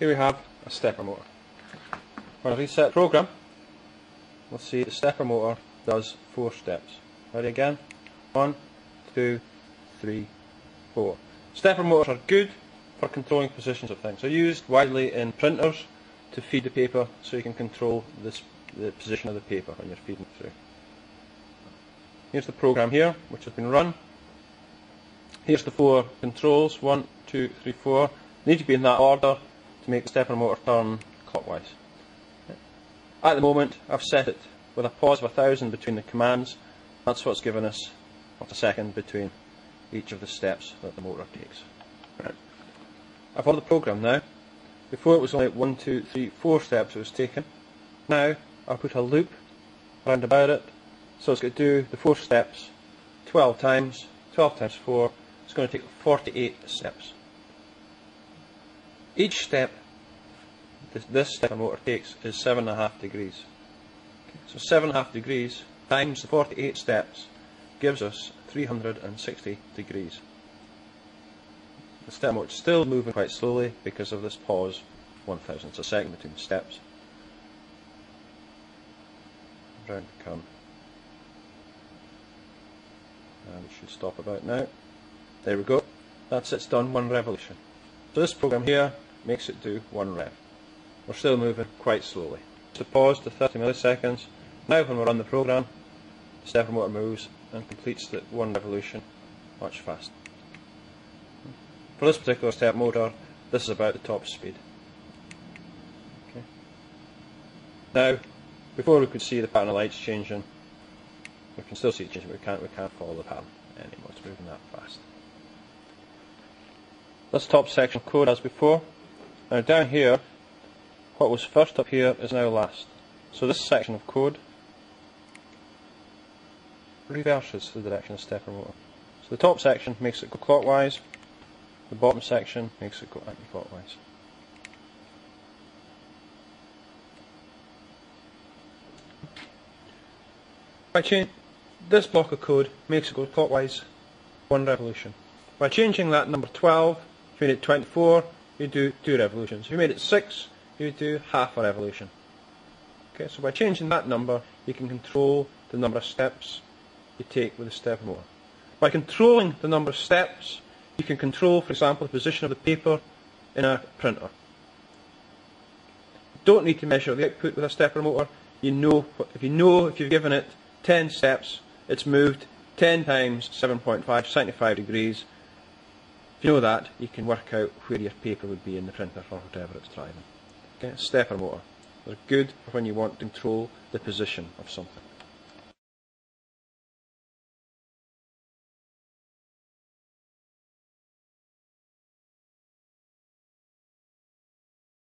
Here we have a stepper motor. When I reset the program, we'll see the stepper motor does 4 steps. Ready again? 1, 2, 3, 4. Stepper motors are good for controlling positions of things. They're used widely in printers to feed the paper so you can control the position of the paper when you're feeding it through. Here's the program here, which has been run. Here's the 4 controls, 1, 2, 3, 4. They need to be in that order to make the stepper motor turn clockwise. At the moment, I've set it with a pause of 1000 between the commands. That's what's given us a second between each of the steps that the motor takes. Right. I've followed the program now. Before it was only 1, 2, 3, 4 steps it was taken. Now I'll put a loop around about it, so it's going to do the 4 steps 12 times. 12 times 4, it's going to take 48 steps. Each step this stepper motor takes is 7.5 degrees. So 7.5 degrees times the 48 steps gives us 360 degrees. The stepper motor is still moving quite slowly because of this pause, 1,000. It's a second between steps. Round we come. And it should stop about now. There we go. That's it's done 1 revolution. So this program here makes it do 1 rev. We're still moving quite slowly. So pause to 30 milliseconds. Now when we run the program, the stepper motor moves and completes the 1 revolution much faster. For this particular step motor, this is about the top speed. Okay. Now, before we could see the pattern of lights changing, we can still see it changing, but we can't follow the pattern anymore. It's moving that fast. This top section code as before. Now down here, what was first up here is now last. So this section of code reverses the direction of the stepper motor. So the top section makes it go clockwise, the bottom section makes it go anti-clockwise. By changing this block of code makes it go clockwise 1 revolution. By changing that number 12, if you made it 24, you do 2 revolutions. If you made it 6, you do half a revolution. Okay, so by changing that number, you can control the number of steps you take with the stepper motor. By controlling the number of steps, you can control, for example, the position of the paper in a printer. You don't need to measure the output with a stepper motor. You know if you've given it 10 steps, it's moved 10 times 7.5, 75 degrees. If you know that, you can work out where your paper would be in the printer or whatever it's driving. Okay, stepper motor. They're good for when you want to control the position of something.